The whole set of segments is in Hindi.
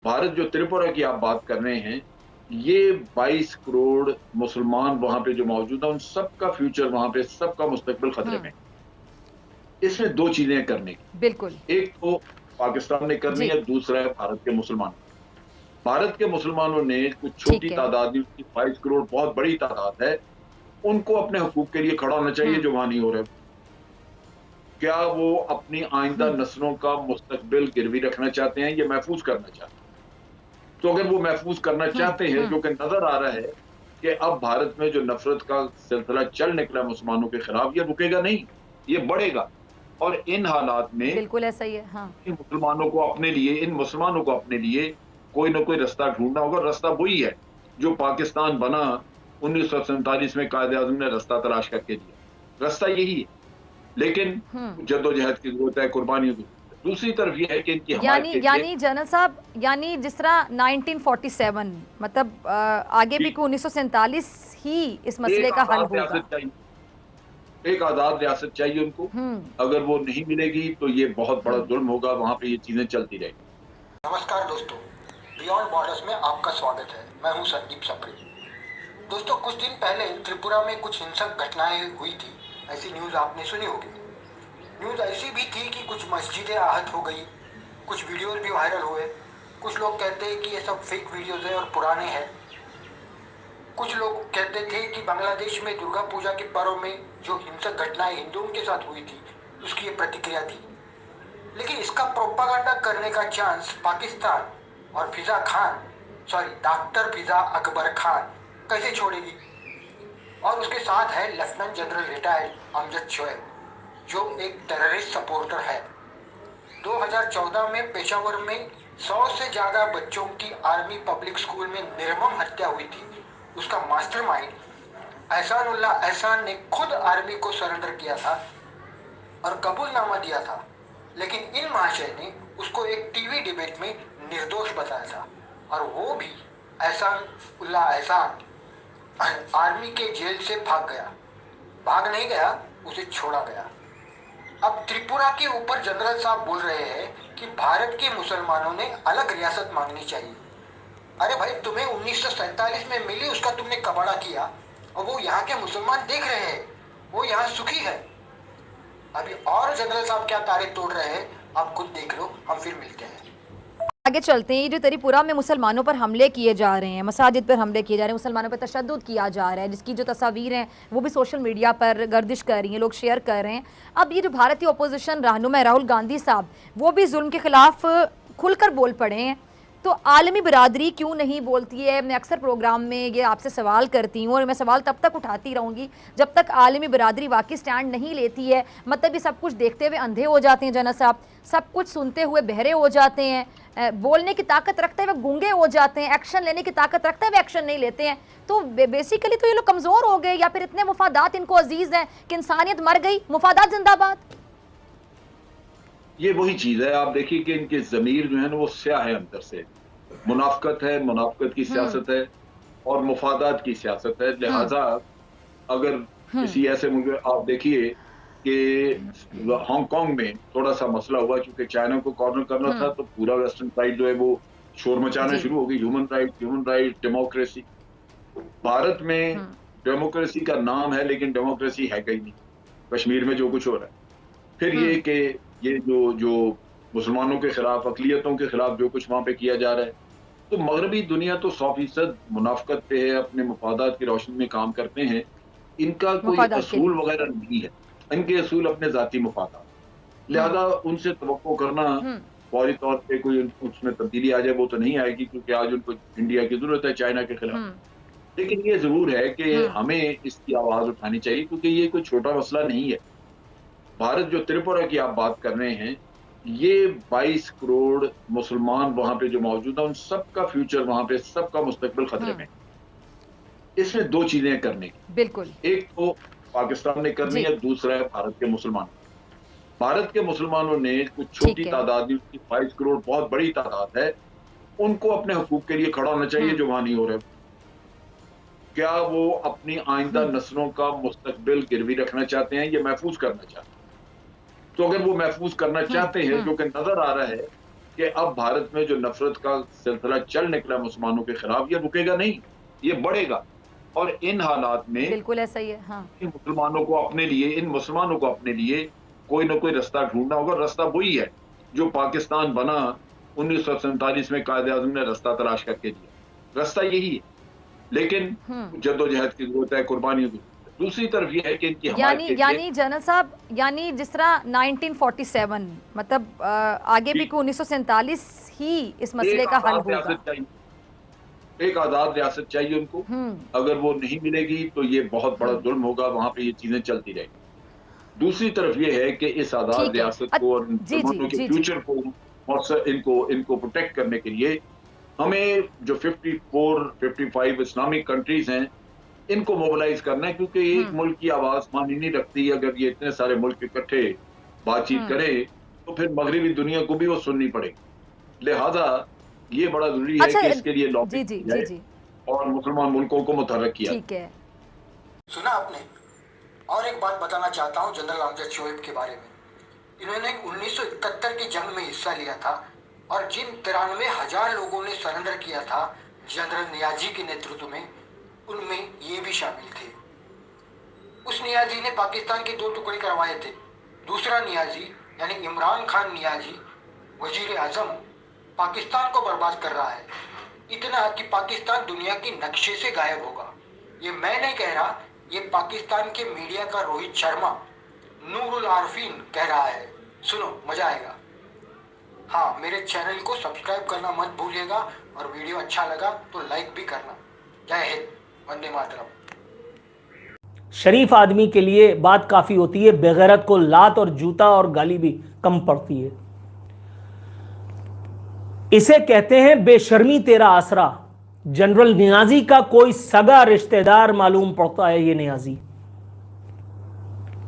भारत जो त्रिपुरा की आप बात कर रहे हैं, ये 22 करोड़ मुसलमान वहाँ पे जो मौजूद हैं, उन सबका फ्यूचर वहाँ पे, सबका मुस्तकबिल खतरे में हुँ, है। इसमें 2 चीज़ें करने बिल्कुल। की, एक तो पाकिस्तान ने करनी जी, है, दूसरा है भारत के मुसलमान। भारत के मुसलमानों ने कुछ छोटी ठीक है। तादाद ही, उसकी 22 करोड़ बहुत बड़ी तादाद है, उनको अपने हकूक के लिए खड़ा होना चाहिए हुँ, जो वहाँ नहीं हो रहे। क्या वो अपनी आइंदा हुँ, नस्लों का मुस्तकबिल गिरवी रखना चाहते हैं या महफूज़ करना चाहते हैं? तो अगर वो महफूज़ करना हुँ, चाहते हैं, हुँ, जो कि नज़र आ रहा है कि अब भारत में जो नफ़रत का सिलसिला चल निकला मुसलमानों के खिलाफ, ये रुकेगा नहीं, ये बढ़ेगा। और इन हालात में बिल्कुल ऐसा ही है। हाँ, इन मुसलमानों को अपने लिए कोई ना कोई रास्ता ढूँढना होगा। रास्ता वही है, जो पाकिस्तान बना 1947 में कायद-ए-आज़म ने रास्ता तलाश करके दिया। रास्ता यही है, लेकिन हुँ। जद्दोजहद की ज़रूरत है, कुर्बानियों की ज़रूरत है। दूसरी तरफ ये है कि इनकी हमायत यानी के लिए यानी जनरल साहब यानी जिस तरह 1947 मतलब आगे भी जी, कि 1947 ही इस मसले एक का हल आज़ाद रियासत होगा। चाहिए। एक आज़ाद रियासत चाहिए उनको। हुँ, अगर वो नहीं मिलेगी तो ये बहुत बड़ा हुँ। जुल्म होगा, वहाँ पे ये चीज़ें चलती रहेंगी। नमस्कार दोस्तों, बियॉन्ड बॉर्डर्स में आपका स्वागत है। मैं हूं संदीप सप्रे। दोस्तों, कुछ दिन पहले त्रिपुरा में कुछ हिंसक घटनाएं हुई थी, ऐसी न्यूज़ आपने सुनी होगी। न्यूज़ ऐसी भी थी कि कुछ मस्जिदें आहत हो गई, कुछ वीडियोज भी वायरल हुए। कुछ लोग कहते हैं कि ये सब फेक वीडियोज है और पुराने हैं। कुछ लोग कहते थे कि बांग्लादेश में दुर्गा पूजा के पर्व में जो हिंसक घटनाएं हिंदुओं के साथ हुई थी, उसकी ये प्रतिक्रिया थी। लेकिन इसका प्रोपागेंडा करने का चांस पाकिस्तान और डॉक्टर फिजा अकबर खान कैसे छोड़ेगी? और उसके साथ है lieutenant general retired Amjad Shoaib, जो एक टेररिस्ट सपोर्टर है। 2014 में पेशावर में 100 से ज्यादा बच्चों की आर्मी पब्लिक स्कूल में निर्मम हत्या हुई थी। उसका मास्टरमाइंड एहसानुल्लाह एहसान ने खुद आर्मी को सरेंडर किया था और कबूलनामा दिया था। लेकिन इन महाशय ने उसको एक टीवी डिबेट में निर्दोष बताया था, और वो भी एहसान उल्लाह एहसान आर्मी के जेल से भाग गया। भाग नहीं गया, उसे छोड़ा गया। अब त्रिपुरा के ऊपर जनरल साहब बोल रहे हैं कि भारत के मुसलमानों ने अलग रियासत मांगनी चाहिए। अरे भाई, तुम्हें 1947 में मिली, उसका तुमने कबाड़ा किया, और वो यहाँ के मुसलमान देख रहे हैं, वो यहाँ सुखी है। अभी और जनरल साहब क्या तारीफ तोड़ रहे हैं, आप खुद देख लो। हम फिर मिलते हैं। आगे चलते हैं। ये जो त्रिपुरा में मुसलमानों पर हमले किए जा रहे हैं, मसाजिद पर हमले किए जा रहे हैं, मुसलमानों पर तशद्दुद किया जा रहा है, जिसकी जो तस्वीर हैं वो भी सोशल मीडिया पर गर्दिश कर रही हैं, लोग शेयर कर रहे हैं। अब ये जो भारतीय अपोजिशन रहनुमा राहुल गांधी साहब, वो भी जुल्म के खिलाफ खुलकर बोल पड़े हैं। तो आलमी बिरादरी क्यों नहीं बोलती है? मैं अक्सर प्रोग्राम में ये आपसे सवाल करती हूँ और मैं सवाल तब तक उठाती रहूँगी जब तक आलमी बिरादरी वाकई स्टैंड नहीं लेती है। मतलब ये सब कुछ देखते हुए अंधे हो जाते हैं जनरल साहब, सब कुछ सुनते हुए बहरे हो जाते हैं, बोलने की ताकत रखते हुए गूंगे हो जाते हैं, एक्शन लेने की ताकत रखते हुए एक्शन नहीं लेते हैं। तो बेसिकली तो ये लोग कमज़ोर हो गए, या फिर इतने मुफादात इनको अजीज़ हैं कि इंसानियत मर गई, मुफादात जिंदाबाद। ये वही चीज़ है, आप देखिए कि इनकी ज़मीर जो है ना वो स्याह है अंदर से। मुनाफ़िक़त है, मुनाफ़िक़त की हम्म, सियासत है और मुफ़ादात की सियासत है। हम्म, लिहाज़ा अगर हम्म, किसी ऐसे मुल्क में आप देखिए कि हांगकांग में थोड़ा-सा मसला हुआ, चूँकि चाइना को कॉर्नर करना था, हम्म, तो पूरा वेस्टर्न साइड जो है वो शोर मचाना जी, शुरू हो गई, ह्यूमन राइट, डेमोक्रेसी। भारत में हम्म, डेमोक्रेसी का नाम है, लेकिन डेमोक्रेसी है कहीं नहीं। कश्मीर में जो कुछ हो रहा है। फिर ये हम्म, कि ये जो जो मुसलमानों के खिलाफ, अक़लियतों के खिलाफ जो कुछ वहाँ पे किया जा रहा है, तो मग़रबी दुनिया तो 100% मुनाफ़िक़त पे है, अपने मफ़ादात की रोशनी में काम करते हैं। इनका कोई मुफादात के असूल लिए। वग़ैरह नहीं है। इनके असूल अपने ज़ाती मफ़ादात। हम्म, लिहाज़ा उनसे तवक्को करना हम्म, फ़ौरी तौर पे कोई उसमें तब्दीली आ जाए, वो तो नहीं आएगी, क्योंकि आज उनको इंडिया की ज़रूरत है चाइना के खिलाफ। हम्म, लेकिन ये ज़रूर है कि हम्म, हमें इसकी आवाज़ उठानी चाहिए, क्योंकि ये कोई छोटा मसला नहीं है। भारत जो त्रिपुरा की आप बात कर रहे हैं, ये 22 करोड़ मुसलमान वहाँ पे जो मौजूद हैं, उन सबका फ्यूचर वहाँ पे, सबका मुस्तकबिल खतरे में हम्म, है। इसमें 2 चीज़ें करने की, बिल्कुल। एक तो पाकिस्तान ने करनी जी, है, दूसरा है भारत के मुसलमान। भारत के मुसलमानों ने कुछ छोटी ठीक है। तादाद ही, उसकी 22 करोड़ बहुत बड़ी तादाद है, उनको अपने हकूक के लिए खड़ा होना चाहिए हम्म, जो वहाँ नहीं हो रहे। क्या वो अपनी आइंदा हम्म, नस्लों का मुस्तकबिल गिरवी रखना चाहते हैं या महफूज़ करना चाहते हैं? तो अगर वो महफूज़ करना हम्म, चाहते हैं, हम्म, जो कि नज़र आ रहा है कि अब भारत में जो नफरत का सिलसिला चल निकला मुसलमानों के खिलाफ, ये रुकेगा नहीं, ये बढ़ेगा। और इन हालात में बिल्कुल ऐसा ही है। हाँ, इन मुसलमानों को अपने लिए कोई ना कोई रास्ता ढूंढना होगा। रास्ता वही है जो पाकिस्तान बना 1947 में कायदे आज़म ने रास्ता तलाश करके दिया। रास्ता यही है, लेकिन जद्दोजहद की जरूरत है, कुर्बानियों की। दूसरी तरफ यह है कि इनकी यानी जनरल साहब, यानी जिस तरह 1947 मतलब आगे भी 1947 ही इस मसले का हल होगा। एक आजाद रियासत चाहिए उनको। अगर वो नहीं मिलेगी तो ये बहुत बड़ा जुल्म होगा, वहां पे ये चीजें चलती रहेगी। दूसरी तरफ ये है कि इस आजाद रियासत को और मुसलमानों के फ्यूचर को और इनको प्रोटेक्ट करने के लिए हमें जो 54-55 इस्लामिक कंट्रीज हैं, इनको मोबिलाइज करना है, क्योंकि एक मुल्क की आवाज मानी नहीं रखती। अगर ये इतने सारे मुल्क इकट्ठे बातचीत करें तो फिर मगरबी दुनिया को भी वो सुननी पड़ेगी। लिहाजा ये बड़ा जरूरी है कि इसके लिए लॉबी और मुसलमान मुल्कों को मुतहर्रिक किया। ठीक है, सुना आपने। और एक बात बताना चाहता हूँ जनरल अमजद शोएब के बारे में। इन्होंने 1971 की जंग में हिस्सा लिया था और जिन 93,000 लोगों ने सरेंडर किया था जनरल नियाजी के नेतृत्व में, उनमें ये भी शामिल थे। उस नियाजी ने पाकिस्तान के 2 टुकड़े करवाए थे। दूसरा नियाजी यानी इमरान खान नियाजी, वजीर आजम, पाकिस्तान को बर्बाद कर रहा है, इतना कि पाकिस्तान दुनिया के नक्शे से गायब होगा। ये मैं नहीं कह रहा, ये पाकिस्तान के मीडिया का रोहित शर्मा नूरुल आरफीन कह रहा है। सुनो, मजा आएगा। हाँ, मेरे चैनल को सब्सक्राइब करना मत भूलिएगा और वीडियो अच्छा लगा तो लाइक भी करना। जय हिंद, वंदे मातरम। शरीफ आदमी के लिए बात काफ़ी होती है, बेगैरत को लात और जूता और गाली भी कम पड़ती है। इसे कहते हैं बेशर्मी तेरा आसरा। जनरल नियाजी का कोई सगा रिश्तेदार मालूम पड़ता है ये नियाजी।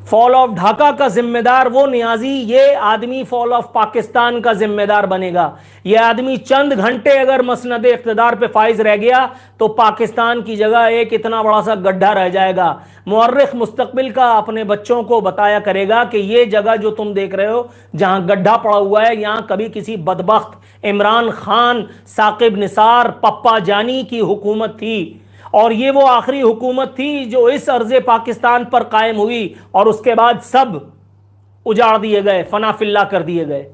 फॉल ऑफ ढाका का जिम्मेदार वो नियाजी, ये आदमी फॉल ऑफ पाकिस्तान का जिम्मेदार बनेगा। ये आदमी चंद घंटे अगर मसनद इख्तिदार पे फाइज रह गया तो पाकिस्तान की जगह एक इतना बड़ा सा गड्ढा रह जाएगा। मुअर्रिख मुस्तकबिल का अपने बच्चों को बताया करेगा कि ये जगह जो तुम देख रहे हो जहां गड्ढा पड़ा हुआ है, यहां कभी किसी बदबख्त इमरान खान, साकिब निसार, पप्पा जानी की हुकूमत थी और ये वो आखिरी हुकूमत थी जो इस अर्ज़े पाकिस्तान पर कायम हुई और उसके बाद सब उजाड़ दिए गए, फना फिल्ला कर दिए गए।